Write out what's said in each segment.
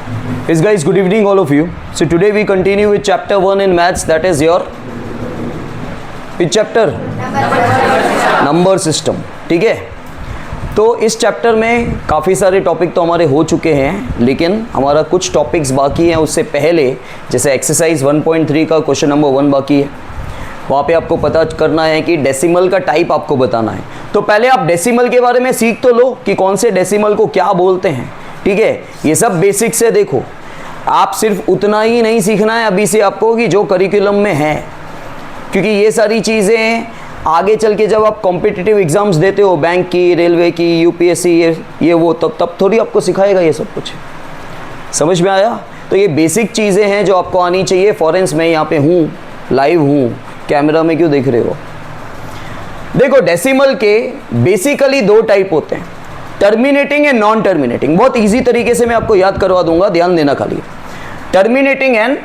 Yes guys, good evening all of you. So today we continue with chapter 1 in maths, that is your which chapter? Number system. ठीक है, तो इस chapter में काफ़ी सारे topic तो हमारे हो चुके हैं, लेकिन हमारा कुछ टॉपिक्स बाकी हैं. उससे पहले जैसे एक्सरसाइज 1.3 का क्वेश्चन नंबर 1 बाकी है. वहाँ पे आपको पता करना है कि डेसिमल का टाइप आपको बताना है. तो पहले आप डेसिमल के बारे में सीख तो लो कि कौन से डेसिमल को क्या बोलते हैं. ठीक है, ये सब बेसिक से देखो. आप सिर्फ उतना ही नहीं सीखना है अभी से आपको कि जो करिकुलम में है, क्योंकि ये सारी चीज़ें आगे चल के जब आप कॉम्पिटिटिव एग्ज़ाम्स देते हो, बैंक की, रेलवे की, यूपीएससी, ये वो, तब थोड़ी आपको सिखाएगा ये सब कुछ. समझ में आया? तो ये बेसिक चीज़ें हैं जो आपको आनी चाहिए. फॉरेंस में यहाँ पे हूँ, लाइव हूँ, कैमरा में क्यों देख रहे हो? देखो, डेसिमल के बेसिकली दो टाइप होते हैं, टर्मिनेटिंग एंड नॉन टर्मिनेटिंग. बहुत इजी तरीके से मैं आपको याद करवा दूंगा, ध्यान देना खाली. टर्मिनेटिंग एंड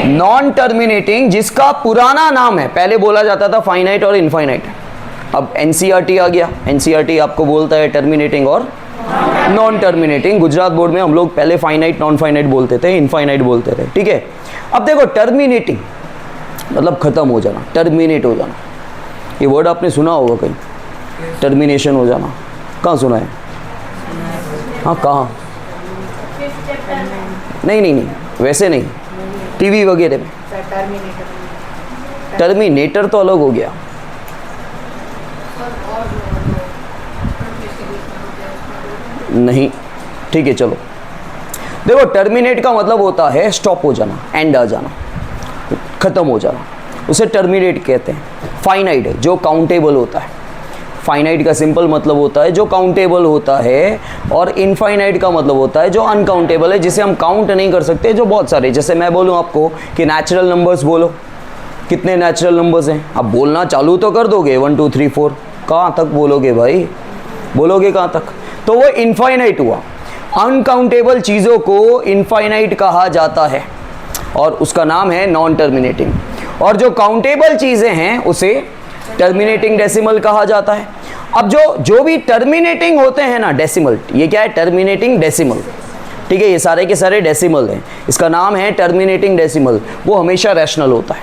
नॉन टर्मिनेटिंग, जिसका पुराना नाम है, पहले बोला जाता था फाइनाइट और इनफाइनाइट. अब एनसीईआरटी आ गया, एनसीईआरटी आपको बोलता है टर्मिनेटिंग और नॉन टर्मिनेटिंग. गुजरात बोर्ड में हम लोग पहले फाइनाइट नॉन फाइनाइट बोलते थे, इनफाइनाइट बोलते थे. ठीक है, अब देखो, टर्मिनेटिंग मतलब खत्म हो जाना, टर्मिनेट हो जाना. ये वर्ड आपने सुना होगा कहीं, टर्मिनेशन हो जाना. कहाँ सुना है? हाँ, कहाँ? नहीं, वैसे नहीं, टीवी वगैरह में. टर्मिनेटर तो अलग हो गया. नहीं, ठीक है, चलो. देखो, टर्मिनेट का मतलब होता है स्टॉप हो जाना, एंड आ जाना, खत्म हो जाना, उसे टर्मिनेट कहते हैं. फाइनाइट है जो काउंटेबल होता है. फाइनाइट का सिंपल मतलब होता है जो काउंटेबल होता है, और इनफाइनाइट का मतलब होता है जो अनकाउंटेबल है, जिसे हम काउंट नहीं कर सकते. जो बहुत सारे, जैसे मैं बोलूँ आपको कि नेचुरल नंबर्स बोलो, कितने नेचुरल नंबर्स हैं? आप बोलना चालू तो कर दोगे, 1 2 3 4, कहाँ तक बोलोगे भाई? बोलोगे कहाँ तक? तो वो इनफाइनाइट हुआ. अनकाउंटेबल चीज़ों को इनफाइनाइट कहा जाता है और उसका नाम है नॉन टर्मिनेटिंग. और जो काउंटेबल चीज़ें हैं उसे टर्मिनेटिंग डेसिमल कहा जाता है. अब जो भी टर्मिनेटिंग होते हैं ना डेसिमल, ये क्या है? Terminating decimal. ठीक है, ये सारे के सारे डेसिमल हैं, इसका नाम है टर्मिनेटिंग डेसिमल. वो हमेशा रैशनल होता है.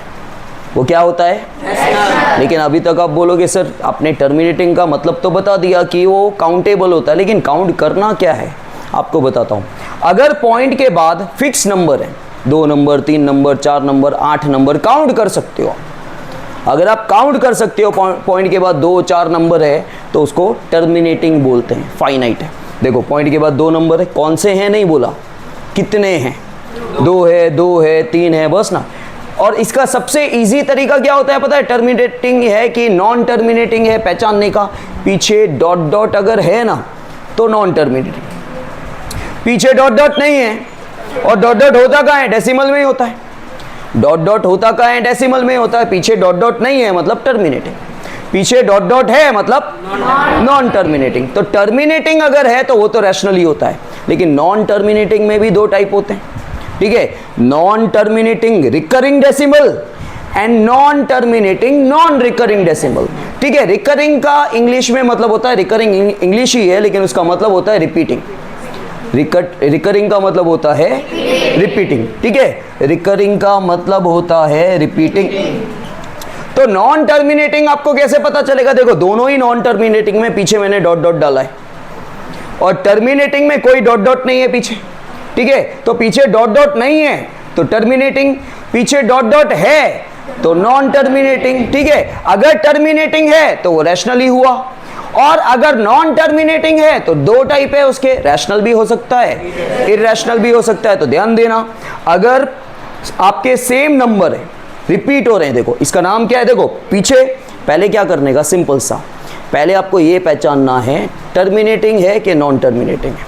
वो क्या होता है? रैशनल. लेकिन अभी तक आप बोलोगे सर आपने टर्मिनेटिंग का मतलब तो बता दिया कि वो काउंटेबल होता है, लेकिन काउंट करना क्या है आपको बताता हूँ. अगर पॉइंट के बाद फिक्स नंबर है, 2 number, 3 number, 4 number, 8 number, count कर सकते हो. अगर आप काउंट कर सकते हो, पॉइंट के बाद 2 4 नंबर है, तो उसको टर्मिनेटिंग बोलते हैं. फाइनाइट है. देखो, पॉइंट के बाद 2 नंबर है, कौन से हैं नहीं बोला, कितने हैं? 2 है, 3 है, बस ना. और इसका सबसे इजी तरीका क्या होता है पता है? टर्मिनेटिंग है कि नॉन टर्मिनेटिंग है पहचानने का. पीछे डॉट डॉट अगर है ना तो नॉन टर्मिनेटिंग. पीछे डॉट डॉट नहीं है, और डॉट डॉट होता कहाँ है? डेसिमल में ही होता है. डॉट डॉट होता कहाँ है? डेसिमल में होता है. पीछे डॉट डॉट नहीं है मतलब टर्मिनेटिंग. पीछे डॉट डॉट है मतलब नॉन टर्मिनेटिंग. तो टर्मिनेटिंग अगर है तो वो तो रैशनल ही होता है, लेकिन नॉन टर्मिनेटिंग में भी दो टाइप होते हैं. ठीक है, non terminating recurring decimal and non terminating non recurring decimal. ठीक है, रिकरिंग का इंग्लिश में मतलब होता है, रिकरिंग इंग्लिश ही है लेकिन उसका मतलब होता है रिपीटिंग. रिकरिंग का मतलब होता है रिपीटिंग. ठीक है, रिकरिंग का मतलब होता है रिपीटिंग. तो नॉन टर्मिनेटिंग आपको कैसे पता चलेगा? देखो, दोनों ही नॉन टर्मिनेटिंग में पीछे मैंने डॉट डॉट डाला है, और टर्मिनेटिंग में कोई डॉट डॉट नहीं है पीछे. ठीक है, तो पीछे डॉट डॉट नहीं है तो टर्मिनेटिंग, पीछे डॉट डॉट है तो नॉन टर्मिनेटिंग. ठीक है, अगर टर्मिनेटिंग है तो वो रैशनल ही हुआ, और अगर नॉन टर्मिनेटिंग है तो दो टाइप है उसके, रैशनल भी हो सकता है, इरैशनल भी हो सकता है. तो ध्यान देना, अगर आपके सेम नंबर है, रिपीट हो रहे हैं, देखो इसका नाम क्या है? देखो, पीछे पहले क्या करने का, सिंपल सा, पहले आपको ये पहचानना है टर्मिनेटिंग है कि नॉन टर्मिनेटिंग है.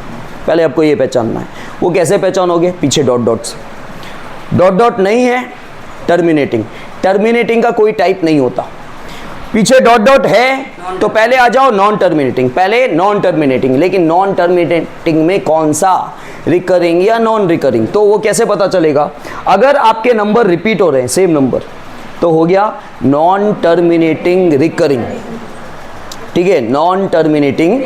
पहले आपको ये पहचानना है. वो कैसे पहचानोगे? पीछे डॉट डॉट से. डॉट डॉट नहीं है, टर्मिनेटिंग. टर्मिनेटिंग का कोई टाइप नहीं होता. पीछे डॉट डॉट है तो पहले आ जाओ नॉन टर्मिनेटिंग, पहले नॉन टर्मिनेटिंग. लेकिन नॉन टर्मिनेटिंग में कौन सा, रिकरिंग या नॉन रिकरिंग? तो वो कैसे पता चलेगा? अगर आपके नंबर रिपीट हो रहे हैं, सेम नंबर, तो हो गया नॉन टर्मिनेटिंग रिकरिंग. ठीक है, नॉन टर्मिनेटिंग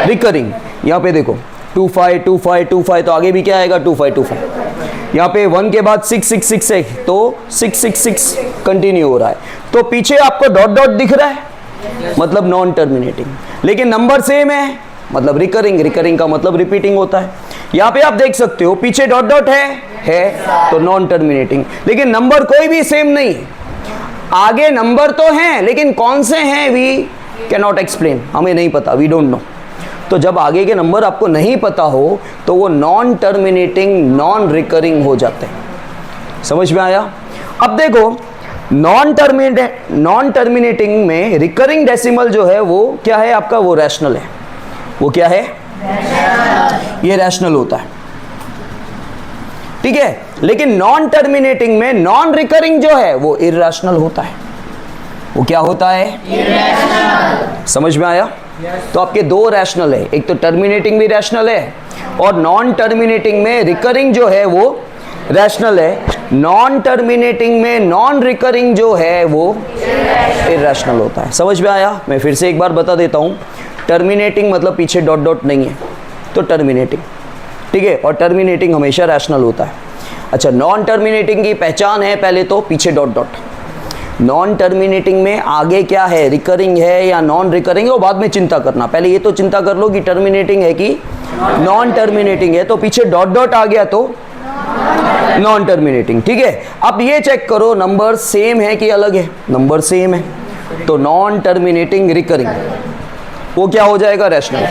रिकरिंग. यहाँ पे देखो, 25 25 25, तो आगे भी क्या आएगा 25 25। यहाँ पे 1 के बाद 6 6 6 है तो 6 6 6 कंटिन्यू हो रहा है। तो पीछे आपको डॉट डॉट दिख रहा है मतलब नॉन टर्मिनेटिंग, लेकिन नंबर सेम है मतलब रिकरिंग, रिकरिंग का मतलब रिपीटिंग होता है। यहाँ पे आप देख सकते हो पीछे डॉट डॉट है तो नॉन टर्मिनेटिंग, लेकिन नंबर कोई भी सेम नहीं है। आगे नंबर तो हैं लेकिन कौन से हैं वी कैन नॉट एक्सप्लेन, हमें नहीं पता, वी डोंट नो। तो जब आगे के नंबर आपको नहीं पता हो तो वो नॉन टर्मिनेटिंग नॉन रिकरिंग हो जाते हैं। समझ में आया? अब देखो नॉन टर्मिनेटिंग में रिकरिंग डेसिमल जो है वो क्या है आपका, वो रैशनल है। वो क्या है? ये रैशनल होता है, ठीक है। लेकिन नॉन टर्मिनेटिंग में नॉन रिकरिंग जो है वो इरैशनल होता है। वो क्या होता है? इरैशनल। समझ में आया? तो आपके दो रैशनल है, एक तो टर्मिनेटिंग भी रैशनल है और नॉन टर्मिनेटिंग में रिकरिंग जो है वो रैशनल है। नॉन टर्मिनेटिंग में नॉन रिकरिंग जो है वो इरैशनल होता है। समझ में आया? मैं फिर से एक बार बता देता हूँ। टर्मिनेटिंग मतलब पीछे डॉट डॉट नहीं है तो टर्मिनेटिंग, ठीक है, और टर्मिनेटिंग हमेशा रैशनल होता है। अच्छा, नॉन टर्मिनेटिंग की पहचान है पहले तो पीछे डॉट डॉट। नॉन टर्मिनेटिंग में आगे क्या है, रिकरिंग है या नॉन रिकरिंग है, वो बाद में चिंता करना, पहले ये तो चिंता कर लो कि टर्मिनेटिंग है कि नॉन टर्मिनेटिंग है। तो पीछे डॉट डॉट आ गया तो नॉन टर्मिनेटिंग, ठीक है। अब ये चेक करो नंबर सेम है कि अलग है, नंबर सेम है तो नॉन टर्मिनेटिंग रिकरिंग वो क्या हो जाएगा, रैशनल।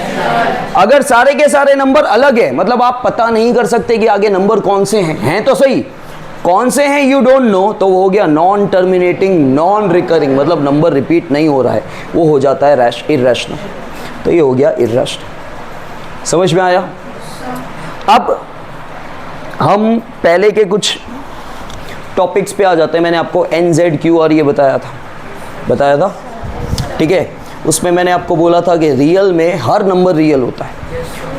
अगर सारे के सारे नंबर अलग है मतलब आप पता नहीं कर सकते कि आगे नंबर कौन से हैं तो सही, कौन से हैं यू डोंट नो, तो वो हो गया नॉन टर्मिनेटिंग नॉन रिकरिंग, मतलब नंबर रिपीट नहीं हो रहा है, वो हो जाता है इरैशनल। तो ये हो गया इरैशनल। समझ में आया? अब हम पहले के कुछ टॉपिक्स पे आ जाते हैं। मैंने आपको NZQR ये बताया था, ठीक है। उसमें मैंने आपको बोला था कि रियल में हर नंबर रियल होता है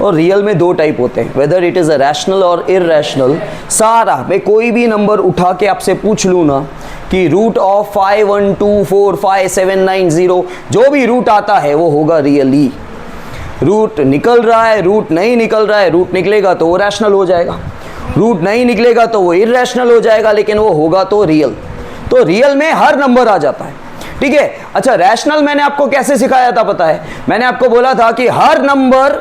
और रियल में दो टाइप होते हैं, whether it is a rational और इरैशनल। सारा मैं कोई भी नंबर उठा के आपसे पूछ लूँ ना कि रूट ऑफ 5124579 जो भी रूट आता है वो होगा रियली। रूट निकल रहा है, रूट नहीं निकल रहा है, रूट निकलेगा तो वो रैशनल हो जाएगा, रूट नहीं निकलेगा तो वो इरैशनल हो जाएगा, लेकिन वो होगा तो रियल। तो रियल में हर नंबर आ जाता है, ठीक है। अच्छा, रैशनल मैंने आपको कैसे सिखाया था पता है? मैंने आपको बोला था कि हर नंबर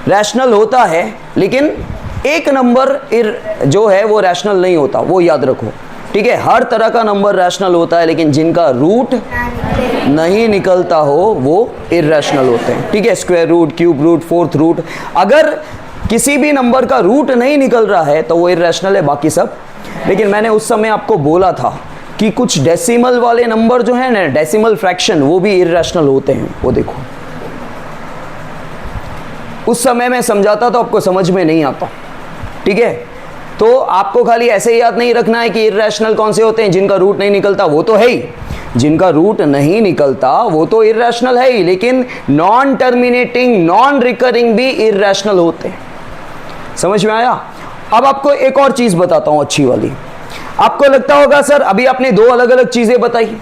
रैशनल होता है लेकिन एक नंबर जो है वो रैशनल नहीं होता, वो याद रखो, ठीक है। हर तरह का नंबर रैशनल होता है लेकिन जिनका रूट नहीं निकलता हो वो इरैशनल होते हैं, ठीक है। Square root, cube root, fourth root, अगर किसी भी नंबर का रूट नहीं निकल रहा है तो वो इरैशनल है, बाकी सब। लेकिन मैंने उस समय आपको बोला था कि कुछ डेसिमल वाले नंबर जो है ना, डेसिमल फ्रैक्शन, वो भी इरैशनल होते हैं। वो देखो उस समय मैं समझाता तो आपको समझ में नहीं आता, ठीक है। तो आपको खाली ऐसे याद नहीं रखना है कि इरैशनल कौन से होते हैं, जिनका रूट नहीं निकलता वो तो है ही, जिनका रूट नहीं निकलता वो तो इरैशनल है ही, लेकिन नॉन टर्मिनेटिंग नॉन रिकरिंग भी इरैशनल होते हैं। समझ में आया? अब आपको एक और चीज बताता हूं अच्छी वाली। आपको लगता होगा सर अभी आपने दो अलग अलग चीजें बताई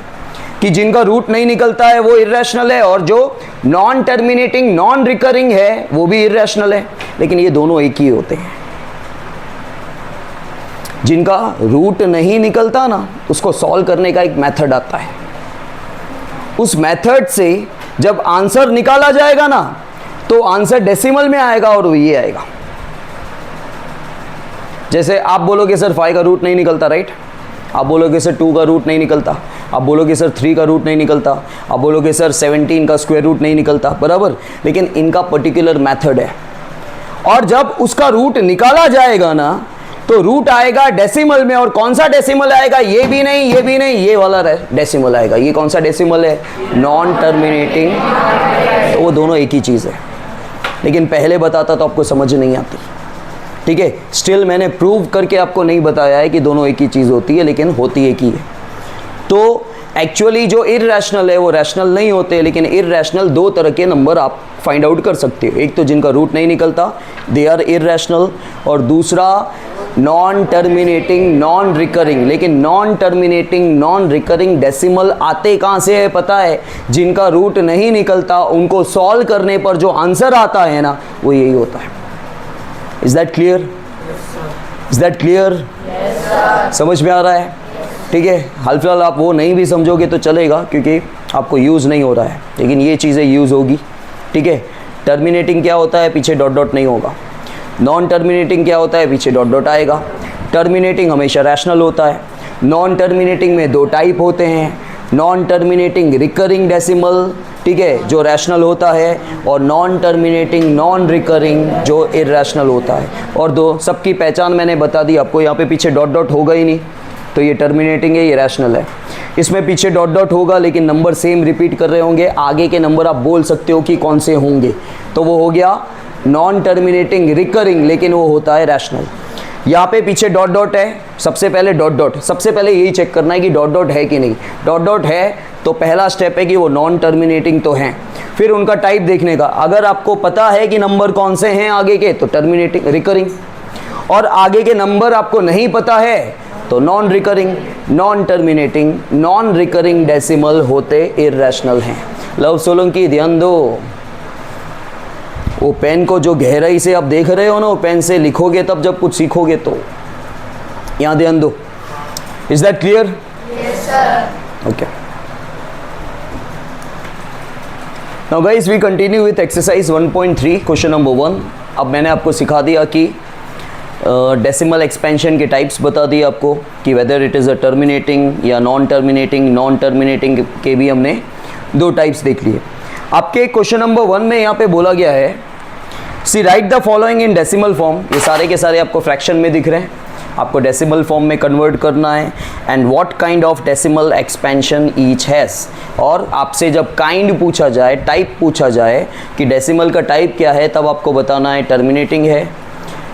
कि जिनका रूट नहीं निकलता है वो इरैशनल है और जो नॉन टर्मिनेटिंग नॉन रिकरिंग है वो भी इरैशनल है, लेकिन ये दोनों एक ही होते हैं। जिनका रूट नहीं निकलता ना, उसको सॉल्व करने का एक मेथड आता है। उस मेथड से जब आंसर निकाला जाएगा ना तो आंसर डेसिमल में आएगा और वो ये आएगा। जैसे आप बोलोगे सर 5 का रूट नहीं निकलता, राइट? आप बोलोगे सर 2 का रूट नहीं निकलता, आप बोलोगे सर 3 का रूट नहीं निकलता, आप बोलोगे सर 17 का स्क्वायर रूट नहीं निकलता, बराबर। लेकिन इनका पर्टिकुलर मेथड है और जब उसका रूट निकाला जाएगा ना तो रूट आएगा डेसिमल में, और कौन सा डेसिमल आएगा? ये भी नहीं, ये भी नहीं, ये वाला डेसिमल आएगा। ये कौन सा डेसिमल है? Non terminating. तो वो दोनों एक ही चीज़ है, लेकिन पहले बताता तो आपको समझ नहीं आती, ठीक है। स्टिल मैंने प्रूव करके आपको नहीं बताया है कि दोनों एक ही चीज़ होती है, लेकिन होती एक ही है। तो एक्चुअली जो इरैशनल है वो रैशनल नहीं होते, लेकिन इरैशनल दो तरह के नंबर आप फाइंड आउट कर सकते हो। एक तो जिनका रूट नहीं निकलता, दे आर इरैशनल, और दूसरा नॉन टर्मिनेटिंग नॉन रिकरिंग। लेकिन non terminating non recurring decimal आते कहाँ से है पता है? जिनका रूट नहीं निकलता उनको सॉल्व करने पर जो आंसर आता है ना वो यही होता है। Is that clear? Is that clear? समझ में आ रहा है? ठीक है, हाल फिलहाल आप वो नहीं भी समझोगे तो चलेगा, क्योंकि आपको यूज़ नहीं हो रहा है, लेकिन ये चीज़ें यूज़ होगी। ठीक है, टर्मिनेटिंग क्या होता है? पीछे डॉट डॉट नहीं होगा। नॉन टर्मिनेटिंग क्या होता है? पीछे डॉट डॉट आएगा। टर्मिनेटिंग हमेशा रैशनल होता है। नॉन टर्मिनेटिंग में दो टाइप होते हैं, नॉन टर्मिनेटिंग रिकरिंग डेसिमल, ठीक है, जो रैशनल होता है, और नॉन टर्मिनेटिंग नॉन रिकरिंग जो इरैशनल होता है। और दो सबकी पहचान मैंने बता दी आपको, यहाँ पे पीछे डॉट डॉट होगा ही नहीं, तो ये टर्मिनेटिंग है, ये रैशनल है। इसमें पीछे डॉट डॉट होगा लेकिन नंबर सेम रिपीट कर रहे होंगे, आगे के नंबर आप बोल सकते हो कि कौन से होंगे, तो वो हो गया नॉन टर्मिनेटिंग रिकरिंग, लेकिन वो होता है रैशनल। यहाँ पे पीछे डॉट डॉट है, सबसे पहले डॉट डॉट, सबसे पहले यही चेक करना है कि डॉट डॉट है कि नहीं। डॉट डॉट है तो पहला स्टेप है कि वो नॉन टर्मिनेटिंग तो हैं। फिर उनका टाइप देखने का, अगर आपको पता है कि नंबर कौन से हैं आगे के तो टर्मिनेटिंग रिकरिंग, और आगे के नंबर आपको नहीं पता है तो non recurring. Non terminating non recurring decimal होते इरैशनल हैं। लव सोलंकी ध्यान दो, वो पेन को जो गहराई से आप देख रहे हो ना, वो पेन से लिखोगे तब जब कुछ सीखोगे, तो यहाँ ध्यान दो। Is that clear? Yes sir. Okay, now guys we continue with exercise 1.3 question number 1। अब मैंने आपको सिखा दिया कि डेसिमल एक्सपेंशन के टाइप्स बता दिए आपको कि whether it is a terminating या नॉन टर्मिनेटिंग। नॉन टर्मिनेटिंग के भी हमने दो टाइप्स देख लिए। आपके क्वेश्चन नंबर 1 में यहाँ पे बोला गया है, see write the following in decimal form. ये सारे के सारे आपको फ्रैक्शन में दिख रहे हैं, आपको डेसिमल फॉर्म में कन्वर्ट करना है। And what kind of decimal expansion each has. और आपसे जब काइंड पूछा जाए, टाइप पूछा जाए कि डेसिमल का टाइप क्या है, तब आपको बताना है टर्मिनेटिंग है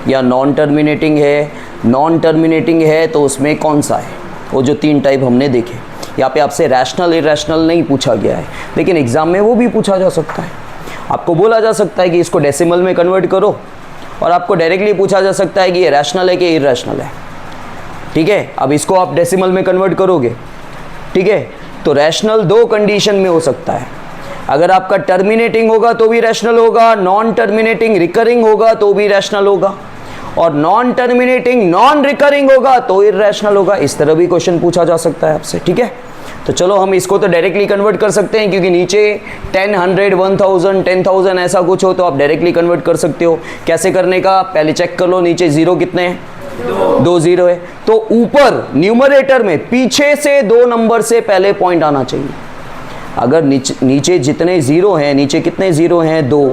या नॉन टर्मिनेटिंग है। नॉन टर्मिनेटिंग है तो उसमें कौन सा है, वो जो तीन टाइप हमने देखे। यहाँ पे आपसे रैशनल इरैशनल नहीं पूछा गया है, लेकिन एग्ज़ाम में वो भी पूछा जा सकता है। आपको बोला जा सकता है कि इसको डेसिमल में कन्वर्ट करो, और आपको डायरेक्टली पूछा जा सकता है कि ये रैशनल है कि इरैशनल है। ठीक है, अब इसको आप डेसिमल में कन्वर्ट करोगे, ठीक है, तो रैशनल दो कंडीशन में हो सकता है। अगर आपका टर्मिनेटिंग होगा तो भी रैशनल होगा, नॉन टर्मिनेटिंग रिकरिंग होगा तो भी रैशनल होगा, और नॉन टर्मिनेटिंग नॉन रिकरिंग होगा तो इरैशनल होगा। इस तरह भी क्वेश्चन पूछा जा सकता है आपसे। ठीक है, तो चलो हम इसको तो डायरेक्टली कन्वर्ट कर सकते हैं, क्योंकि नीचे 10, 100, 1000, 10,000 ऐसा कुछ हो तो आप डायरेक्टली कन्वर्ट कर सकते हो। कैसे करने का, पहले चेक कर लो नीचे जीरो कितने हैं, 2 जीरो है, तो ऊपर न्यूमरेटर में पीछे से 2 नंबर से पहले पॉइंट आना चाहिए। अगर नीचे जितने जीरो हैं, नीचे कितने जीरो हैं, 2,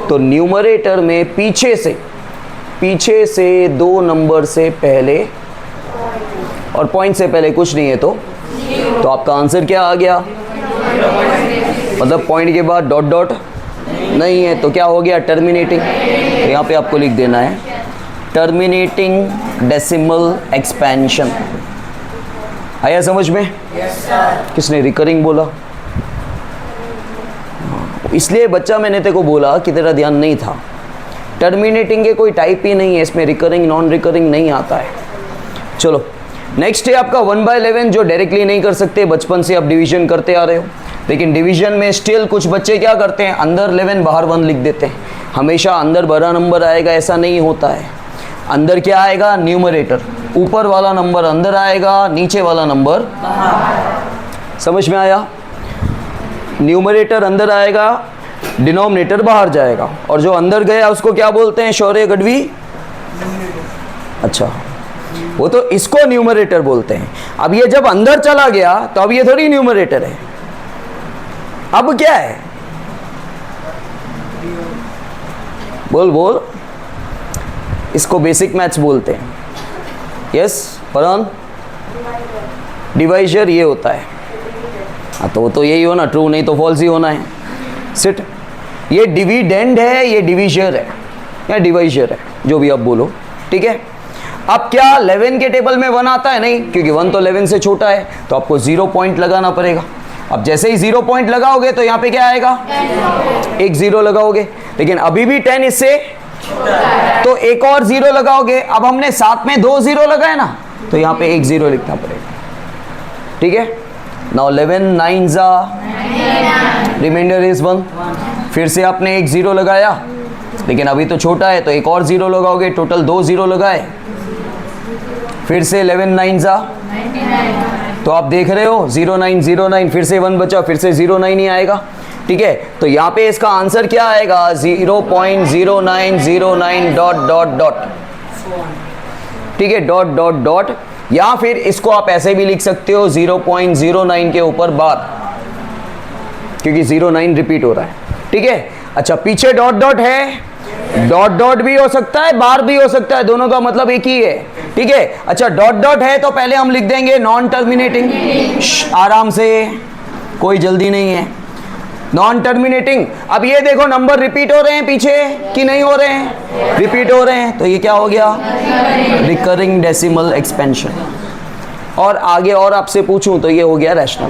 तो न्यूमरेटर में पीछे से 2 नंबर से पहले, और पॉइंट से पहले कुछ नहीं है तो आपका आंसर क्या आ गया, मतलब पॉइंट के बाद डॉट डॉट नहीं है तो क्या हो गया, टर्मिनेटिंग। तो यहाँ पे आपको लिख देना है टर्मिनेटिंग डेसिमल एक्सपेंशन। आया समझ में? yes, किसने रिकरिंग बोला? इसलिए बच्चा मैंने तेरे को बोला कि तेरा ध्यान नहीं था। टर्मिनेटिंग के कोई टाइप ही नहीं है, इसमें रिकरिंग नॉन रिकरिंग नहीं आता है। चलो नेक्स्ट है आपका 1/11, जो डायरेक्टली नहीं कर सकते, बचपन से आप डिवीजन करते आ रहे हो, लेकिन डिवीजन में स्टिल कुछ बच्चे क्या करते हैं, अंदर 11 बाहर 1 लिख देते हैं। हमेशा अंदर बड़ा नंबर आएगा ऐसा नहीं होता है। अंदर क्या आएगा, न्यूमरेटर, ऊपर वाला नंबर अंदर आएगा, नीचे वाला नंबर बाहर। समझ में आया? न्यूमरेटर अंदर आएगा, डिनोमिनेटर बाहर जाएगा, और जो अंदर गया उसको क्या बोलते हैं, शौर्य गढ़वी? अच्छा, वो तो इसको न्यूमरेटर बोलते हैं। अब ये जब अंदर चला गया तो अब ये थोड़ी न्यूमरेटर है, अब क्या है, बोल बोल। इसको बेसिक मैथ्स बोलते हैं। यस परान, डिवाइजर ये होता है। हाँ तो यही हो ना, ट्रू नहीं तो फॉल्स ही होना है। सिट, ये डिविडेंड है, ये डिविजर है या डिवाइजर है, जो भी आप बोलो। ठीक है, अब क्या 11 के टेबल में 1 आता है? नहीं, क्योंकि 1 तो 11 से छोटा है, तो आपको 0 पॉइंट लगाना पड़ेगा। अब जैसे ही 0 पॉइंट लगाओगे तो यहाँ पे क्या आएगा, 1 0 लगाओगे, लेकिन अभी भी 10 इससे तो एक और 0 लगाओगे। अब हमने साथ में 2 0 लगाए ना, तो यहाँ पे 1 0 लिखना पड़ेगा। ठीक है, नाउ 11 9 रिमाइंडर इज 1, फिर से आपने 1 0 लगाया, लेकिन अभी तो छोटा है तो एक और 0 लगाओगे, टोटल 2 0 लगाए, फिर से 11 9 जा, तो आप देख रहे हो 0 9 0 9, फिर से 1 बचा, फिर से 0 9 ही आएगा। ठीक है, तो यहाँ पे इसका आंसर क्या आएगा 0.0909 डॉट डॉट डॉट, ठीक है, डॉट डॉट डॉट, या फिर इसको आप ऐसे भी लिख सकते हो 0.09 के ऊपर बार, क्योंकि 09 रिपीट हो रहा है। ठीक है, अच्छा पीछे डॉट डॉट है, डॉट डॉट भी हो सकता है, बार भी हो सकता है, दोनों का मतलब एक ही है। ठीक है, अच्छा डॉट डॉट है तो पहले हम लिख देंगे नॉन टर्मिनेटिंग, आराम से, कोई जल्दी नहीं है, नॉन टर्मिनेटिंग। अब ये देखो नंबर रिपीट हो रहे हैं पीछे कि नहीं हो रहे हैं, रिपीट हो रहे हैं, तो ये क्या हो गया, रिकरिंग डेसिमल एक्सपेंशन। और आगे और आपसे पूछूं तो ये हो गया रैशनल।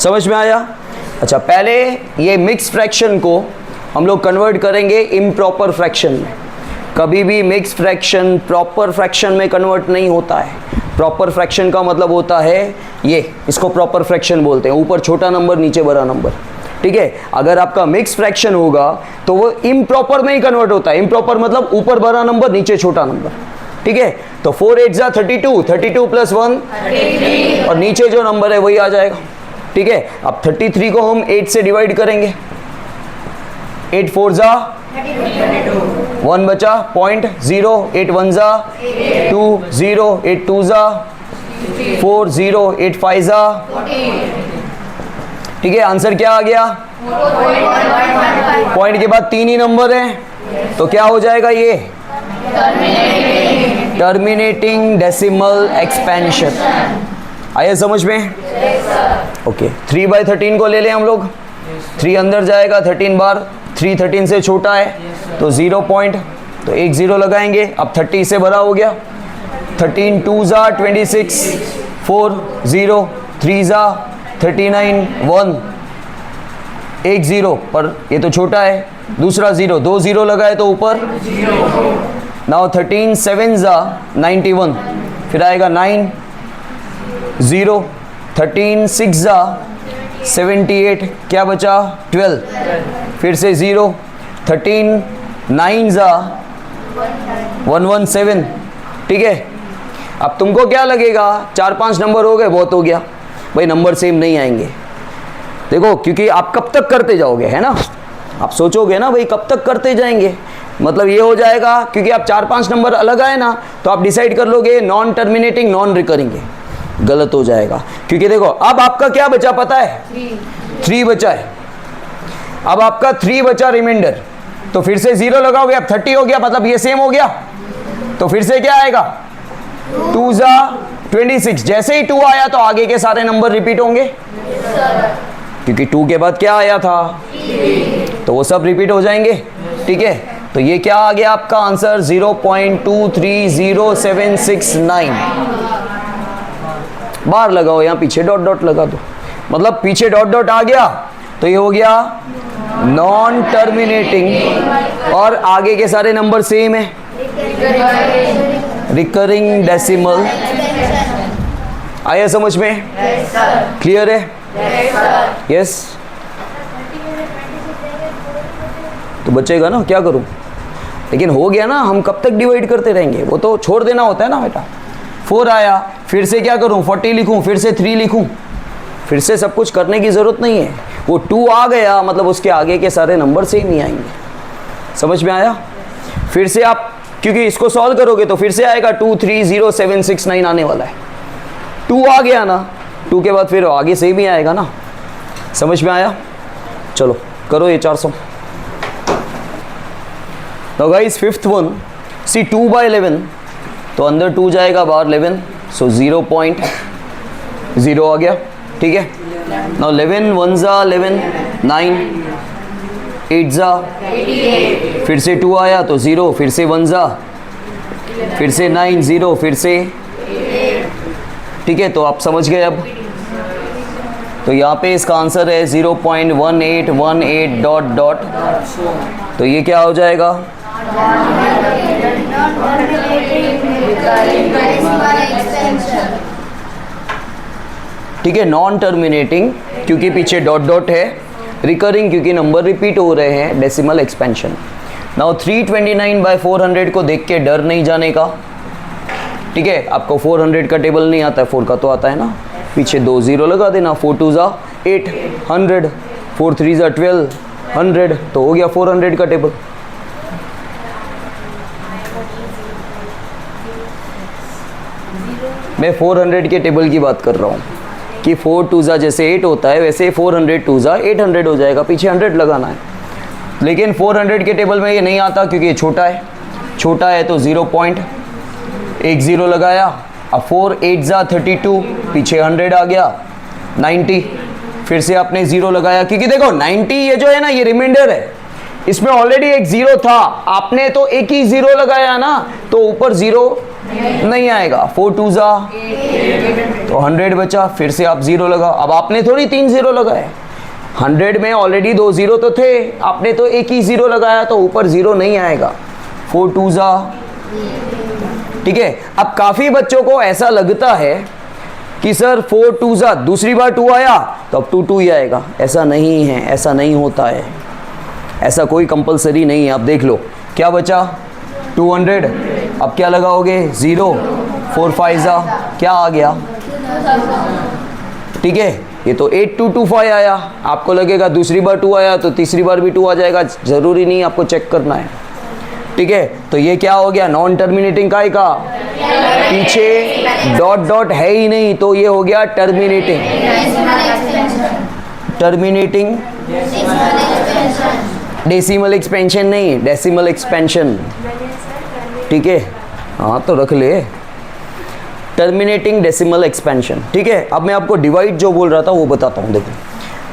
समझ में आया? अच्छा, पहले ये मिक्स फ्रैक्शन को हम लोग कन्वर्ट करेंगे इम्प्रॉपर फ्रैक्शन में। कभी भी मिक्स फ्रैक्शन प्रॉपर फ्रैक्शन में कन्वर्ट नहीं होता है। प्रॉपर फ्रैक्शन का मतलब होता है ये, इसको प्रॉपर फ्रैक्शन बोलते हैं, ऊपर छोटा नंबर नीचे बड़ा नंबर। ठीक है, अगर आपका मिक्स फ्रैक्शन होगा तो वो इम्प्रॉपर में ही कन्वर्ट होता है। इम्प्रॉपर मतलब ऊपर बड़ा नंबर नीचे छोटा नंबर। ठीक है, तो 4 8 जा 32, 32 प्लस 1 और नीचे जो नंबर है वही आ जाएगा। ठीक है, अब 33 को हम 8 से डिवाइड करेंगे, 8 4 जा 1 बचा 0.0, 8 1 जा 2 0, 8 2 जा 4 0, 8 5 जा। ठीक है, आंसर क्या आ गया, पॉइंट के बाद 3 ही नंबर है, तो क्या हो जाएगा ये टर्मिनेटिंग डेसिमल एक्सपेंशन। आया समझ में? ओके, 3/13 को ले लें हम लोग, 3 अंदर जाएगा 13 बार, 3 13 से छोटा है तो 0 पॉइंट, तो 1 0 लगाएंगे। अब 30 से बड़ा हो गया, 13 2 जा 26, 4 0, 3 जा 39, 1 1 0, पर ये तो छोटा है, दूसरा 0, 2 0 लगाए तो ऊपर, नाउ 13 7 जा 91, फिर आएगा 9 0, 13 6 जा 78, क्या बचा 12, फिर से 0, 13 9 जा 117। ठीक है, अब तुमको क्या लगेगा 4-5 नंबर हो गए, बहुत हो गया भाई, नंबर सेम नहीं आएंगे। देखो, क्योंकि आप कब तक करते जाओगे, है ना, आप सोचोगे ना भाई कब तक करते जाएंगे, मतलब ये हो जाएगा, क्योंकि आप 4-5 नंबर अलग आए ना तो आप डिसाइड कर लोगे नॉन टर्मिनेटिंग नॉन रिकरिंग है, गलत हो जाएगा। क्योंकि देखो अब आपका क्या बचा पता है, 3 बचा है, अब आपका 3 बचा रिमाइंडर, तो फिर से 0 लगाओगे, अब 30 हो गया, मतलब ये सेम हो गया, तो फिर से क्या आएगा 2 जा 26, जैसे ही 2 आया तो आगे के सारे नंबर रिपीट होंगे, क्योंकि 2 के बाद क्या आया था, तो वो सब रिपीट हो जाएंगे। ठीक है, तो ये क्या आ गया आपका आंसर 0.230769। बार लगाओ, यहाँ पीछे डॉट डॉट लगा दो, मतलब पीछे डॉट डॉट आ गया तो ये हो गया नॉन टर्मिनेटिंग, और आगे के सारे नंबर सेम है, रिकरिंग डेसिमल। आया समझ में? क्लियर है? यस। तो बचेगा ना, क्या करूं, लेकिन हो गया ना, हम कब तक डिवाइड करते रहेंगे, वो तो छोड़ देना होता है ना बेटा। 4 आया, फिर से क्या करूं 40 लिखूं, फिर से 3 लिखूं, फिर से सब कुछ करने की ज़रूरत नहीं है। वो 2 आ गया मतलब उसके आगे के सारे नंबर सेम ही आएंगे। समझ में आया? फिर से आप, क्योंकि इसको सॉल्व करोगे तो फिर से आएगा 230769 आने वाला है। 2 आ गया ना, 2 के बाद फिर आगे सेम ही आएगा ना। समझ में आया? चलो करो ये 400। Now guys, 5th one, see 2/11, तो अंदर 2 जाएगा बाहर 11, so 0.0 आ गया। ठीक है, now 11 1 जा 11, 9 8 जा, फिर से 2 आया तो 0, फिर से 1 जा, फिर से 9 0, फिर से। ठीक है, तो आप समझ गए अब। तो यहाँ पे इसका आंसर है 0.1818 डॉट डॉट, तो ये क्या हो जाएगा, ठीक है, नॉन टर्मिनेटिंग क्योंकि पीछे डॉट डॉट है, रिकरिंग क्योंकि नंबर रिपीट हो रहे हैं, डेसिमल एक्सपेंशन। नाउ 329/400 को देख के डर नहीं जाने का, ठीक है। आपको 400 का टेबल नहीं आता है, 4 का तो आता है ना, पीछे 2 0 लगा देना, 4 2 ज़ा 8 100, 4 3 ज़ा 12 100, तो हो गया 400 का टेबल। मैं 400 के टेबल की बात कर रहा हूँ कि 4 2 ज़ा जैसे 8 होता है वैसे 400 2 ज़ा 800 हो जाएगा, पीछे 100 लगाना है। लेकिन 400 के टेबल में ये नहीं आता क्योंकि ये छोटा है, छोटा है तो 0.10 लगाया। अब 4 8 ज़ा 32, पीछे 100 आ गया 90, फिर से आपने 0 लगाया क्योंकि देखो 90 ये जो है ना ये रिमाइंडर है, इसमें ऑलरेडी एक 0 था, आपने तो एक ही 0 लगाया ना, तो ऊपर 0 नहीं आएगा। 4 2 ज़ा तो 100 बचा, फिर से आप 0 लगा। अब आपने थोड़ी 3 0 लगाए, 100 में ऑलरेडी 2 0 तो थे, आपने तो एक ही 0 लगाया तो ऊपर 0 नहीं आएगा। 4 2 ज़ा, ठीक है। अब काफ़ी बच्चों को ऐसा लगता है कि सर 4 2 ज़ा दूसरी बार 2 आया तो अब 2 2 ही आएगा, ऐसा नहीं है, ऐसा नहीं होता है, ऐसा कोई कंपलसरी नहीं है। आप देख लो क्या बचा 200, अब क्या लगाओगे 0, 4 5 ज़ा क्या आ गया, ठीक है। ये तो 8225 आया, आपको लगेगा दूसरी बार 2 आया तो तीसरी बार भी 2 आ जाएगा, ज़रूरी नहीं आपको चेक करना है, ठीक है। तो ये क्या हो गया नॉन टर्मिनेटिंग काय का, पीछे डॉट डॉट है ही नहीं तो ये हो गया टर्मिनेटिंग, टर्मिनेटिंग डेसिमल एक्सपेंशन नहीं, डेसिमल एक्सपेंशन, ठीक है। हाँ तो रख ले, टर्मिनेटिंग डेसिमल एक्सपेंशन, ठीक है। अब मैं आपको डिवाइड जो बोल रहा था वो बताता हूँ। देखो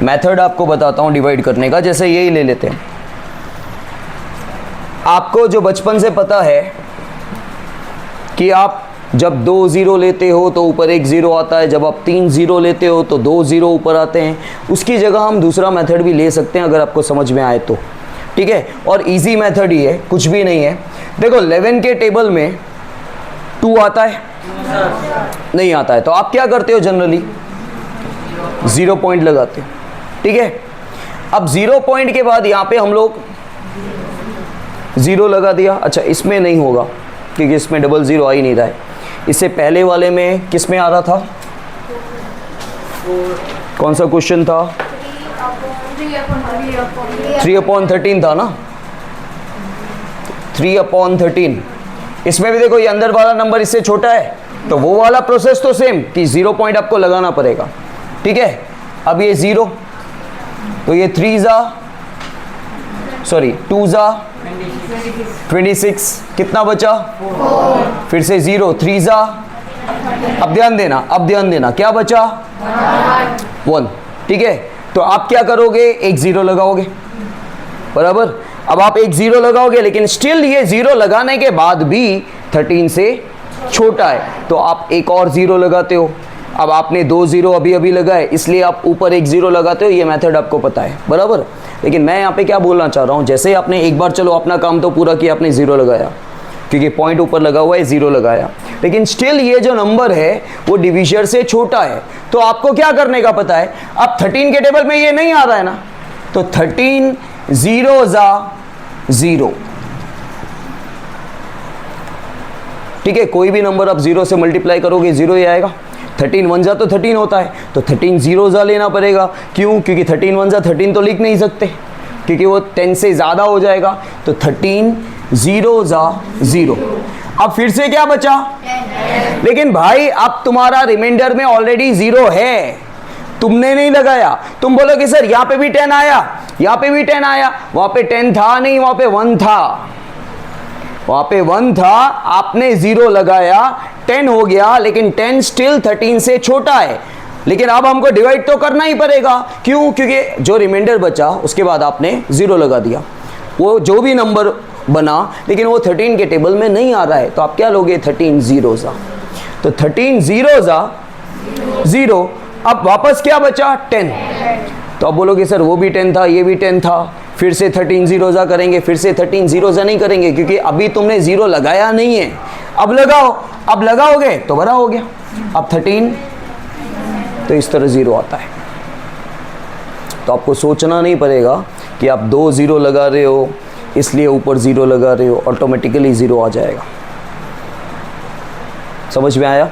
मेथड आपको बताता हूँ डिवाइड करने का, जैसे यही ले लेते हैं। आपको जो बचपन से पता है कि आप जब 2 0 लेते हो तो ऊपर एक 0 आता है, जब आप 3 0 लेते हो तो 2 0 ऊपर आते हैं। उसकी जगह हम दूसरा मेथड भी ले सकते हैं अगर आपको समझ में आए तो, ठीक है। और इजी मेथड ही है, कुछ भी नहीं है। देखो 11 के टेबल में 2 आता है, नहीं आता है, तो आप क्या करते हो जनरली 0 पॉइंट लगाते हो, ठीक है। अब 0 पॉइंट के बाद यहाँ पे हम लोग 0 लगा दिया। अच्छा इसमें नहीं होगा क्योंकि इसमें 00 आ ही नहीं रहा है। इससे पहले वाले में किस में आ रहा था, कौन सा क्वेश्चन था, 3/13 था ना, 3/13। इसमें भी देखो ये अंदर वाला नंबर इससे छोटा है तो वो वाला प्रोसेस तो सेम कि 0 पॉइंट आपको लगाना पड़ेगा, ठीक है। अब ये 0 तो ये 2 ज़ा 26, कितना बचा 4, फिर से 0 3 ज़ा, अब ध्यान देना क्या बचा 1, ठीक है। तो आप क्या करोगे एक 0 लगाओगे, बराबर। अब आप एक 0 लगाओगे लेकिन स्टिल ये 0 लगाने के बाद भी 13 से छोटा है तो आप एक और 0 लगाते हो। अब आपने 2 0 अभी लगाए इसलिए आप ऊपर एक 0 लगाते हो, ये मेथड आपको पता है, बराबर। लेकिन मैं यहाँ पे क्या बोलना चाह रहा हूँ, जैसे आपने एक बार चलो अपना काम तो पूरा किया, आपने 0 लगाया क्योंकि पॉइंट ऊपर लगा हुआ है, 0 लगाया, लेकिन स्टिल ये जो नंबर है वो डिविजर से छोटा है तो आपको क्या करने का पता है। अब 13 के टेबल में ये नहीं आ रहा है ना, तो 13 0 ज़ा 0, ठीक है। कोई भी नंबर आप 0 से मल्टीप्लाई करोगे 0 ही आएगा। 13 1 ज़ा तो 13 होता है तो 13 0 ज़ा लेना पड़ेगा, क्यों, क्योंकि 13 1 ज़ा 13 तो लिख नहीं सकते क्योंकि वो 10 से ज़्यादा हो जाएगा, तो 13 0 ज़ा 0। अब फिर से क्या बचा 10। लेकिन भाई अब तुम्हारा रिमाइंडर में ऑलरेडी 0 है, तुमने नहीं लगाया। तुम बोलोगे सर यहाँ पे भी 10 आया, यहाँ पे भी 10 आया, वहाँ पे 10 था नहीं, वहाँ पे 1 था, वहाँ पे 1 था, आपने 0 लगाया 10 हो गया, लेकिन 10 स्टिल 13 से छोटा है। लेकिन अब हमको डिवाइड तो करना ही पड़ेगा, क्यों, क्योंकि जो रिमाइंडर बचा उसके बाद आपने 0 लगा दिया, वो जो भी नंबर बना लेकिन वो 13 के टेबल में नहीं आ रहा है, तो आप क्या लोगे 13 0 ज़ा, तो 13 0 ज़ा 0। अब वापस क्या बचा 10, तो आप बोलोगे सर वो भी 10 था, ये भी 10 था, फिर से 13 0 ज़ा करेंगे, फिर से 13 0 ज़ा नहीं करेंगे क्योंकि अभी तुमने 0 लगाया नहीं है। अब लगाओ, अब लगाओगे तो बड़ा हो गया, अब 13 तो इस तरह 0 आता है। तो आपको सोचना नहीं पड़ेगा कि आप 2 0 लगा रहे हो, इसलिए ऊपर 0 लगा रहे हो, ऑटोमेटिकली 0 आ जाएगा। समझ में आया?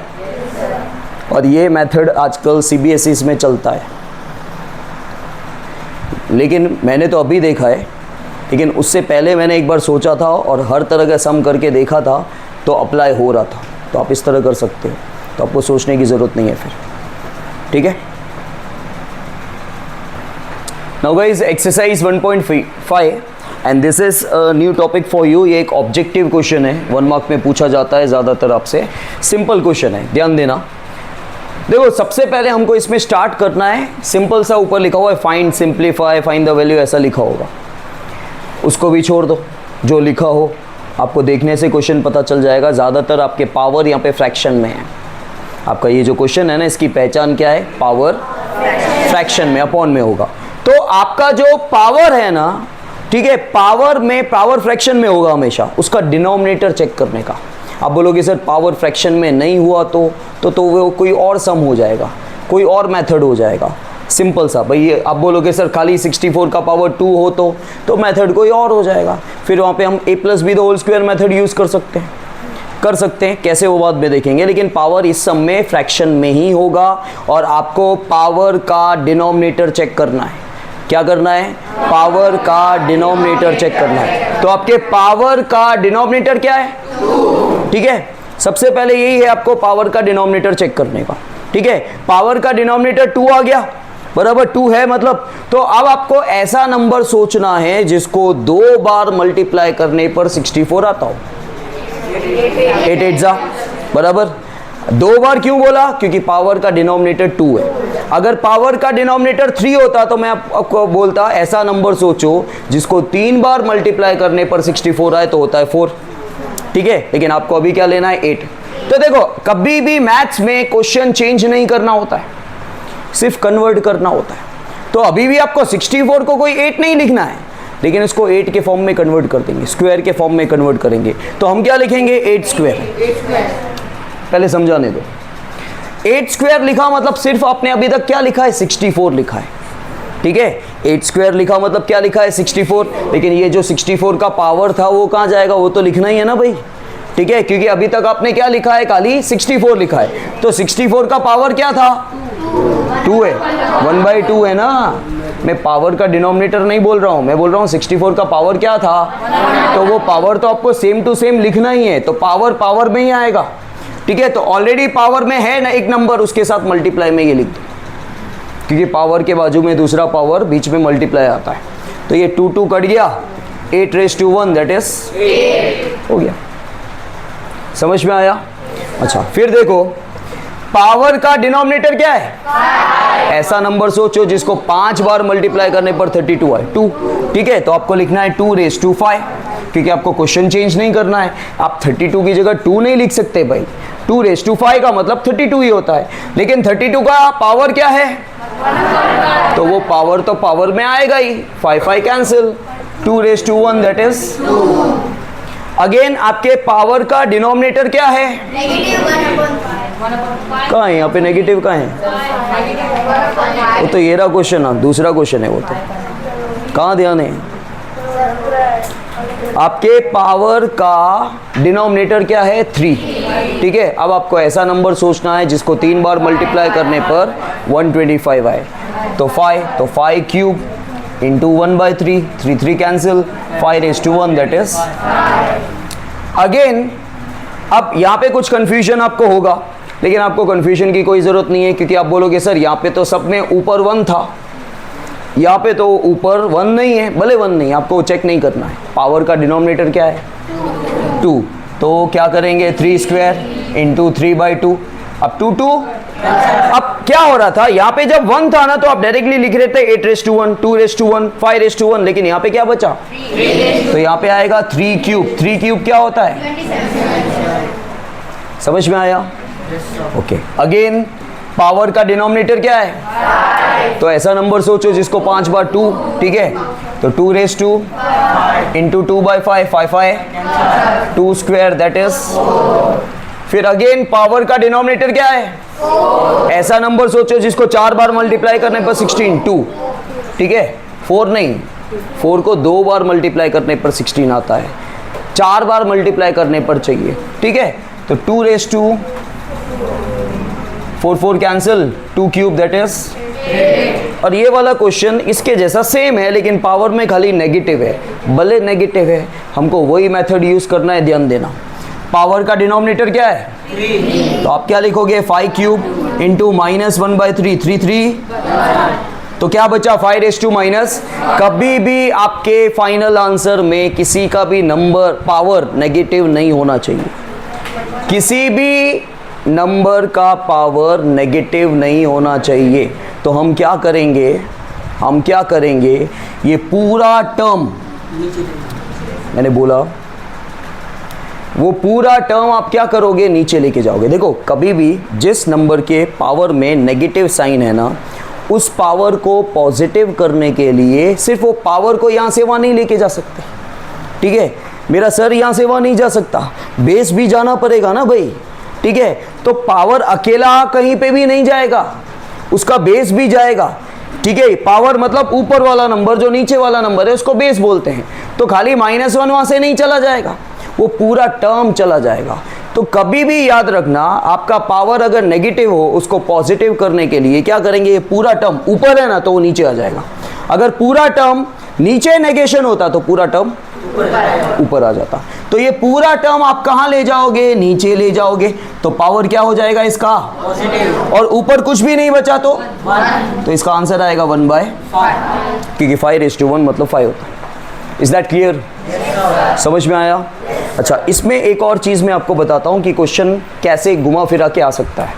और ये मेथड आजकल CBSE में चलता है, लेकिन मैंने तो अभी देखा है, लेकिन उससे पहले मैंने एक बार सोचा था और हर तरह का सम करके देखा था तो अप्लाई हो रहा था। तो आप इस तरह कर सकते हो, तो आपको सोचने की ज़रूरत नहीं है फिर। ठीक है। Now guys, exercise 1.5 and this is a new topic for you. ये एक ऑब्जेक्टिव क्वेश्चन है, 1 मार्क में पूछा जाता है ज़्यादातर आपसे। सिंपल क्वेश्चन है, ध्यान देना। देखो, सबसे पहले हमको इसमें स्टार्ट करना है, सिंपल सा ऊपर लिखा हुआ है find, simplify, find the value, ऐसा लिखा होगा। उसको भी छोड़ दो, जो लिखा हो आपको देखने से क्वेश्चन पता चल जाएगा। ज़्यादातर आपके पावर यहाँ पे फ्रैक्शन में है। आपका ये जो क्वेश्चन है ना, इसकी पहचान क्या है? पावर फ्रैक्शन में, अपॉन में होगा। तो आपका जो पावर है ना, ठीक है, पावर में, पावर फ्रैक्शन में होगा हमेशा। उसका डिनोमिनेटर चेक करने का। आप बोलोगे सर पावर फ्रैक्शन में नहीं हुआ तो वो कोई और सम हो जाएगा, कोई और मेथड हो जाएगा। सिंपल सा भाई। आप बोलोगे सर खाली 64 का पावर 2 हो तो मेथड कोई और हो जाएगा। फिर वहाँ पे हम a+b² मेथड यूज़ कर सकते हैं। कैसे, वो बात में देखेंगे। लेकिन पावर इस सम में फ्रैक्शन में ही होगा और आपको पावर का डिनोमिनेटर चेक करना है। क्या करना है? पावर का डिनोमिनेटर चेक करना है। तो आपके पावर का डिनोमिनेटर क्या है? ठीक है, सबसे पहले यही है आपको पावर का डिनोमिनेटर चेक करने का। ठीक है, पावर का डिनोमिनेटर 2 आ गया, बराबर 2 है मतलब। तो अब आपको ऐसा नंबर सोचना है जिसको 2 बार मल्टीप्लाई करने पर 64 आता हो। 8 8 जा, बराबर। 2 बार क्यों बोला? क्योंकि पावर का डिनोमिनेटर 2 है। अगर पावर का डिनोमिनेटर 3 होता तो मैं आपको बोलता ऐसा नंबर सोचो जिसको 3 बार मल्टीप्लाई करने पर 64 आए, तो होता है 4। ठीक है, लेकिन आपको अभी क्या लेना है? 8। तो देखो, कभी भी मैथ्स में क्वेश्चन चेंज नहीं करना होता है, सिर्फ कन्वर्ट करना होता है। तो अभी भी आपको 64 को कोई 8 नहीं लिखना है, लेकिन इसको 8 के फॉर्म में कन्वर्ट कर देंगे, स्क्वायर के फॉर्म में कन्वर्ट करेंगे। तो हम क्या लिखेंगे? 8 स्क्वायर। पहले समझाने दो। 8 स्क्वायर लिखा मतलब सिर्फ आपने अभी तक क्या लिखा है? 64 लिखा है। ठीक है, 8 स्क्वायर लिखा मतलब क्या लिखा है? 64। लेकिन ये जो 64 का पावर था वो कहाँ जाएगा? वो तो लिखना ही है ना भाई। ठीक है, क्योंकि अभी तक आपने क्या लिखा है? खाली 64 लिखा है। तो 64 का पावर क्या था? 2 है, 1/2 है ना। मैं पावर का डिनोमिनेटर नहीं बोल रहा हूँ, मैं बोल रहा हूँ 64 का पावर क्या था। तो वो पावर तो आपको सेम टू सेम लिखना ही है, तो पावर पावर में ही आएगा। ठीक है, तो ऑलरेडी पावर में है ना एक नंबर, उसके साथ मल्टीप्लाई में ये लिख दो, क्योंकि पावर के बाजू में दूसरा पावर बीच में मल्टीप्लाई आता है। तो ये 2 2 कट गया, 8⁻1 दैट इज 8 हो गया। समझ में आया? अच्छा, फिर देखो पावर का डिनोमिनेटर क्या है? 5। ऐसा नंबर सोचो जिसको 5 बार मल्टीप्लाई करने पर 32 आए, 2। ठीक है, तो आपको लिखना है 2⁻5, क्योंकि आपको क्वेश्चन चेंज नहीं करना है। आप 32 की जगह 2 नहीं लिख सकते भाई, 2⁻5 का मतलब 32 ही होता है। लेकिन 32 का पावर क्या है? तो वो पावर तो पावर में आएगा ही, 5 कैंसिल, 2⁻1 दैट इज 2। अगेन आपके पावर का डिनोमिनेटर क्या है? कहाँ है यहाँ पे नेगेटिव? कहाँ है? वो तो ये रहा क्वेश्चन, ना दूसरा क्वेश्चन है वो तो। कहाँ ध्यान है? आपके पावर का डिनोमिनेटर क्या है? 3। ठीक है, अब आपको ऐसा नंबर सोचना है जिसको 3 बार मल्टीप्लाई करने पर 125 आए। तो 5 cube into 1/3, 3 cancel, 5⁻1 that is. Again अब यहाँ पे कुछ कंफ्यूजन आपको होगा, लेकिन आपको कंफ्यूजन की कोई ज़रूरत नहीं है, क्योंकि आप बोलोगे सर यहाँ पे तो सब में ऊपर 1 था, यहाँ पे तो ऊपर 1 नहीं है। भले 1 नहीं, आपको चेक नहीं करना है। पावर का डिनोमिनेटर क्या है? 2। तो क्या करेंगे? 3 स्क्वायर इंटू 3/2। अब 2 अब क्या हो रहा था? यहाँ पे जब 1 था ना तो आप डायरेक्टली लिख रहे थे 8⁻1, 2⁻1, 5⁻1, लेकिन यहाँ पे क्या बचा? 3। तो यहाँ पे आएगा 3 क्यूब। 3 क्यूब क्या होता है? समझ में आया? ओके, अगेन पावर का डिनोमिनेटर क्या है? 5। तो ऐसा नंबर सोचो जिसको 5 बार 2। ठीक है, तो 2⁻2 इंटू 2/5, 5 आए, 2 स्क्वायर दैट इज। फिर अगेन पावर का डिनोमिनेटर क्या है? 4। ऐसा नंबर सोचो जिसको 4 बार मल्टीप्लाई करने पर 16, 2। ठीक है, 4 नहीं, 4 को 2 बार मल्टीप्लाई करने पर 16 आता है, 4 बार मल्टीप्लाई करने पर चाहिए, ठीक है। तो 2 raise to 4 4 cancel, 2 cube that is. और ये वाला क्वेश्चन इसके जैसा सेम है लेकिन पावर में खाली नेगेटिव है, भले नेगेटिव है हमको वही मेथड यूज करना है, ध्यान देना। पावर का डिनोमिनेटर क्या है 3, तो आप क्या लिखोगे 5 क्यूब इंटू -1/3, 3 3, तो क्या बचा 5 रेज़ टू माइनस। कभी भी आपके फाइनल आंसर में किसी का भी नंबर पावर नेगेटिव नहीं होना चाहिए, किसी भी नंबर का पावर नेगेटिव नहीं होना चाहिए। तो हम क्या करेंगे, ये पूरा टर्म मैंने बोला, वो पूरा टर्म आप क्या करोगे, नीचे लेके जाओगे। देखो कभी भी जिस नंबर के पावर में नेगेटिव साइन है ना, उस पावर को पॉजिटिव करने के लिए सिर्फ वो पावर को यहाँ से वहाँ नहीं लेके जा सकते, ठीक है। मेरा सर यहाँ से वहाँ नहीं जा सकता, बेस भी जाना पड़ेगा ना भाई, ठीक है। तो पावर अकेला कहीं पे भी नहीं जाएगा, उसका बेस भी जाएगा, ठीक है। पावर मतलब ऊपर वाला नंबर, जो नीचे वाला नंबर है उसको बेस बोलते हैं। तो खाली -1 वहाँ से नहीं चला जाएगा, वो पूरा टर्म चला जाएगा। तो कभी भी याद रखना, आपका पावर अगर नेगेटिव हो उसको पॉजिटिव करने के लिए क्या करेंगे, ये पूरा टर्म ऊपर है ना तो वो नीचे आ जाएगा। अगर पूरा टर्म नीचे नेगेशन होता तो पूरा टर्म ऊपर आ जाता। तो ये पूरा टर्म आप कहां ले जाओगे, नीचे ले जाओगे। तो पावर क्या हो जाएगा इसका पॉजिटिव, और ऊपर कुछ भी नहीं बचा तो 1, तो इसका आंसर आएगा 1/5, क्योंकि 5 रेज़ टू 1 मतलब 5 होता है। Is that clear? समझ में आया? अच्छा, इसमें एक और चीज मैं आपको बताता हूं कि क्वेश्चन कैसे घुमा फिरा के आ सकता है।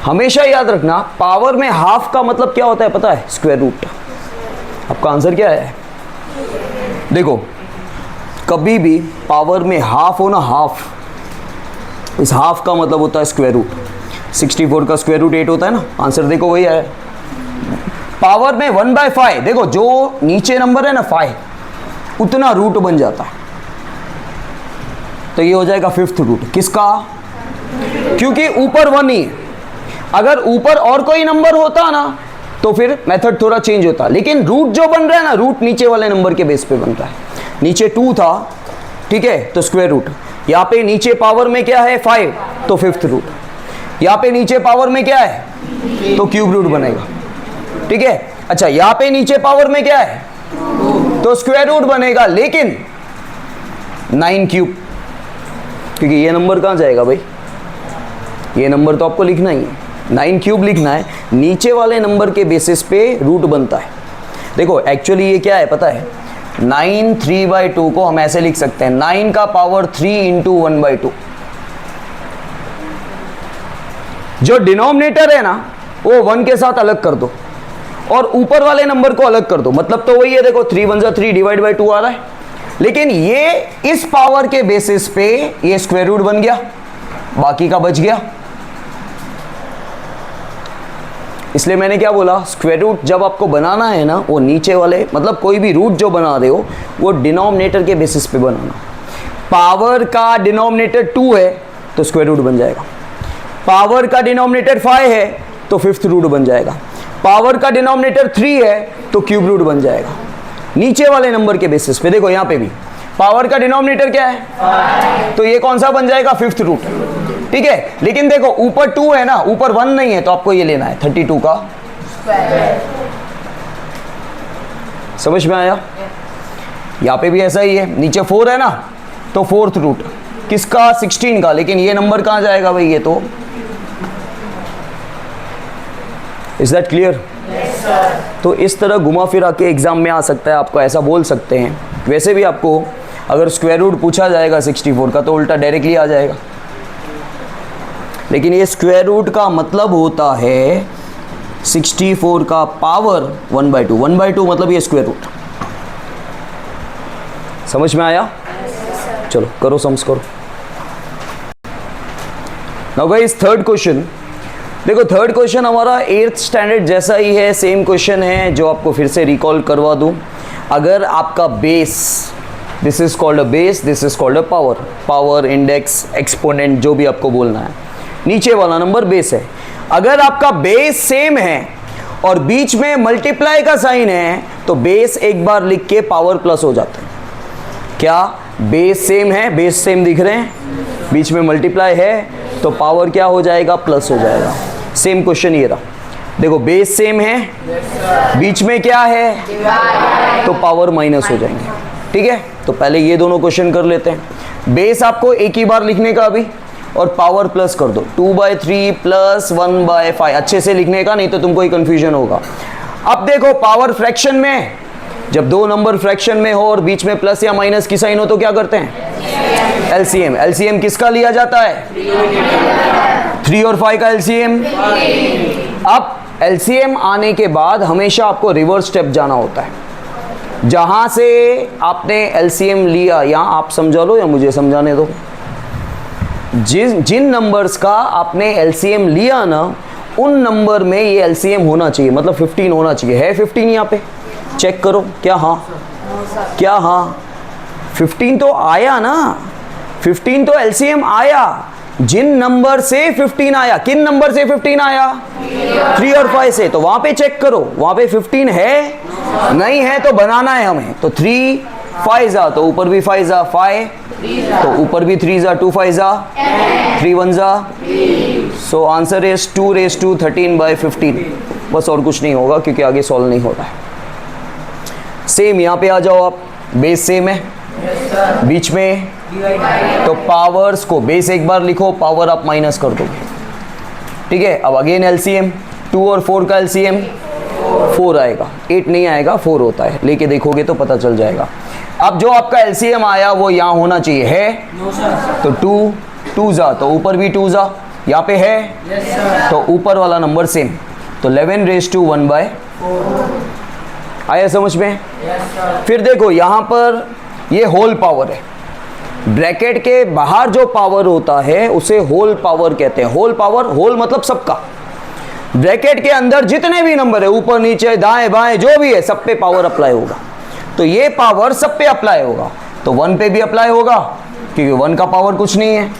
हमेशा याद रखना, पावर में हाफ का मतलब क्या होता है पता है, स्क्वायर रूट। आपका आंसर क्या है, देखो कभी भी पावर में हाफ हो ना, हाफ, इस हाफ का मतलब होता है स्क्वायर रूट। 64 का स्क्वायर रूट 8 होता है ना, आंसर देखो वही है। पावर में 1/5, देखो जो नीचे नंबर है ना 5, उतना रूट बन जाता है, तो ये हो जाएगा 5th रूट। किसका? क्योंकि ऊपर 1 ही है। अगर ऊपर और कोई नंबर होता ना तो फिर मेथड थोड़ा चेंज होता, लेकिन रूट जो बन रहा है ना, रूट नीचे वाले नंबर के बेस पे बन रहा है। नीचे 2 था, ठीक है, तो स्क्वायर रूट। यहाँ पे नीचे पावर में क्या है 5, तो 5th रूट। यहाँ पे नीचे पावर में क्या है, तो क्यूब रूट बनेगा, ठीक है। अच्छा, यहाँ पे नीचे पावर में क्या है, तो स्क्वायर रूट बनेगा, लेकिन 9 क्यूब, क्योंकि ये नंबर कहाँ जाएगा भाई, ये नंबर तो आपको लिखना ही है, 9 क्यूब लिखना है। नीचे वाले नंबर के बेसिस पे रूट बनता है। देखो एक्चुअली ये क्या है पता है, 9 3/2 को हम ऐसे लिख सकते हैं, 9 का पावर 3 इंटू 1/2। जो डिनोमिनेटर है ना वो 1 के साथ अलग कर दो और ऊपर वाले नंबर को अलग कर दो, मतलब तो वही है। देखो 3 1 3 डिवाइड बाई 2 आ रहा है, लेकिन ये इस पावर के बेसिस पे ये स्क्वायर रूट बन गया, बाकी का बच गया। इसलिए मैंने क्या बोला, स्क्वायर रूट जब आपको बनाना है ना, वो नीचे वाले मतलब कोई भी रूट जो बना रहे हो वो डिनोमिनेटर के बेसिस पे बनाना। पावर का डिनोमिनेटर 2 है तो स्क्वायर रूट बन जाएगा, पावर का डिनोमिनेटर 5 है तो 5th रूट बन जाएगा, पावर का डिनोमिनेटर 3 है तो क्यूब रूट बन जाएगा, नीचे वाले नंबर के बेसिस पे। देखो यहाँ पे भी पावर का डिनोमिनेटर क्या है 5, तो ये कौन सा बन जाएगा 5th रूट, ठीक है। लेकिन देखो ऊपर 2 है ना, ऊपर 1 नहीं है, तो आपको ये लेना है 32 का स्क्वायर। समझ में आया? यहाँ पे भी ऐसा ही है, नीचे 4 है ना, तो 4th रूट किसका 16 का, लेकिन ये नंबर कहाँ जाएगा भाई, ये तो। Is that clear? Yes, sir. तो इस तरह घुमा फिरा के एग्जाम में आ सकता है, आपको ऐसा बोल सकते हैं। वैसे भी आपको अगर स्क्वायर रूट पूछा जाएगा 64 का तो उल्टा डायरेक्टली आ जाएगा, लेकिन ये स्क्वायर रूट का मतलब होता है 64 का पावर 1/2, 1/2 मतलब ये स्क्वायर रूट। समझ में आया? चलो करो सम्स करो। नाउ गाइस थर्ड क्वेश्चन देखो, थर्ड क्वेश्चन हमारा 8th स्टैंडर्ड जैसा ही है, सेम क्वेश्चन है जो आपको फिर से रिकॉल करवा दूं। अगर आपका base, this is called a base, this is called a power, power index exponent जो भी आपको बोलना है, नीचे वाला नंबर बेस है। अगर आपका बेस सेम है और बीच में मल्टीप्लाई का साइन है तो बेस एक बार लिख के पावर प्लस हो जाता है। क्या बेस सेम है, बेस सेम दिख रहे हैं, बीच में मल्टीप्लाई है तो पावर क्या हो जाएगा, प्लस हो जाएगा। सेम क्वेश्चन ये रहा, देखो बेस सेम है, बीच में क्या है, तो पावर माइनस हो जाएंगे। ठीक है, तो पहले ये दोनों क्वेश्चन कर लेते हैं। बेस आपको एक ही बार लिखने का अभी, और पावर प्लस कर दो, 2/3 प्लस 1/5, अच्छे से लिखने का, नहीं तो तुमको ही कंफ्यूजन होगा। अब देखो पावर फ्रैक्शन में, जब दो नंबर फ्रैक्शन में हो और बीच में प्लस या माइनस की साइन हो तो क्या करते हैं, एलसीएम। एलसीएम किसका लिया जाता है, 3 और 5 का एलसीएम। अब एलसीएम आने के बाद हमेशा आपको रिवर्स स्टेप जाना होता है। जहां से आपने एलसीएम लिया, यहां आप समझा लो या मुझे समझाने दो, जिन नंबर्स का आपने एलसीएम लिया ना, उन नंबर में ये एलसीएम होना चाहिए, मतलब 15 होना चाहिए। है 15 यहाँ पे, चेक करो, क्या हाँ, क्या हाँ, 15 तो आया ना, 15 तो एलसीएम आया। जिन नंबर से 15 आया, किन नंबर से 15 आया, 3 और 5 से, तो वहां पे चेक करो, वहां पे 15 है, नहीं है तो बनाना है हमें। तो 3 5 जा, तो ऊपर भी 5 जा 5, तो ऊपर भी 3 जा 2 5 जा 3 1 जा, सो आंसर इज 2⁻13/15। बस और कुछ नहीं होगा क्योंकि आगे सॉल्व नहीं होता है। सेम यहाँ पे आ जाओ आप, बेस सेम है, बीच में, तो पावर्स को बेस एक बार लिखो, पावर आप माइनस कर दोगे। ठीक है, अब अगेन एलसीएम, 2 और 4 का एलसीएम 4 आएगा, 8 नहीं आएगा, 4 होता है, लेके देखोगे तो पता चल जाएगा। अब जो आपका एलसीएम आया वो यहाँ होना चाहिए, है तो 2 जा, तो ऊपर भी 2 जा, यहाँ पे है तो ऊपर वाला नंबर सेम, तो 11⁻1/4 आया समझ में। फिर देखो यहाँ पर ये होल पावर है, ब्रैकेट के बाहर जो पावर होता है उसे होल पावर कहते हैं। होल पावर, होल मतलब सबका, ब्रैकेट के अंदर जितने भी नंबर है, ऊपर नीचे दाएं बाएं जो भी है, सब पे पावर अप्लाई होगा। तो ये पावर सब पे अप्लाई होगा, तो 1 पे भी अप्लाई होगा क्योंकि 1 का पावर कुछ नहीं है,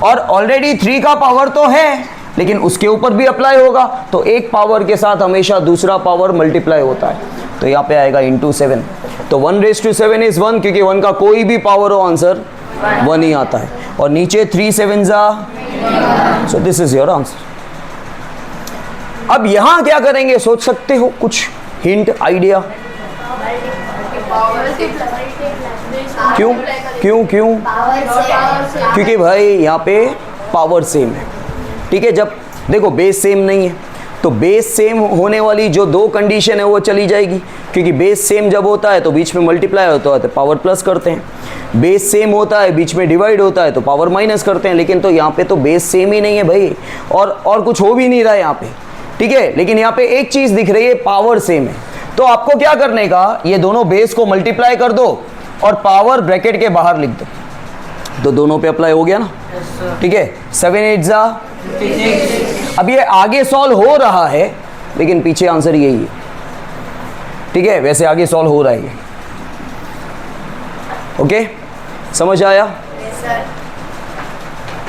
और ऑलरेडी 3 का पावर तो है लेकिन उसके ऊपर भी अप्लाई होगा, तो एक पावर के साथ हमेशा दूसरा पावर मल्टीप्लाई होता है। तो यहाँ पे आएगा इंटू 7, तो 1⁻7 इज 1, क्योंकि 1 का कोई भी पावर हो आंसर 1 ही आता है, और नीचे 3 7 जा, so this is your answer. अब यहां क्या करेंगे सोच सकते हो, कुछ हिंट आइडिया? क्यों क्यों क्यों? क्योंकि भाई यहाँ पे पावर सेम है। ठीक है, जब देखो बेस सेम नहीं है तो बेस सेम होने वाली जो दो कंडीशन है वो चली जाएगी, क्योंकि बेस सेम जब होता है तो बीच में मल्टीप्लाई होता है तो पावर प्लस करते हैं, बेस सेम होता है बीच में डिवाइड होता है तो पावर माइनस करते हैं। लेकिन तो यहाँ पे तो बेस सेम ही नहीं है भाई, और कुछ हो भी नहीं रहा है यहाँ पे। ठीक है, लेकिन यहाँ पे एक चीज दिख रही है, पावर सेम है। तो आपको क्या करने का, ये दोनों बेस को मल्टीप्लाई कर दो और पावर ब्रैकेट के बाहर लिख दो, तो दोनों पे अप्लाई हो गया ना। ठीक है, 7 8 जा, अब ये आगे सॉल्व हो रहा है लेकिन पीछे आंसर यही है। ठीक है, वैसे आगे सॉल्व हो रहा है ये। ओके, समझ आया?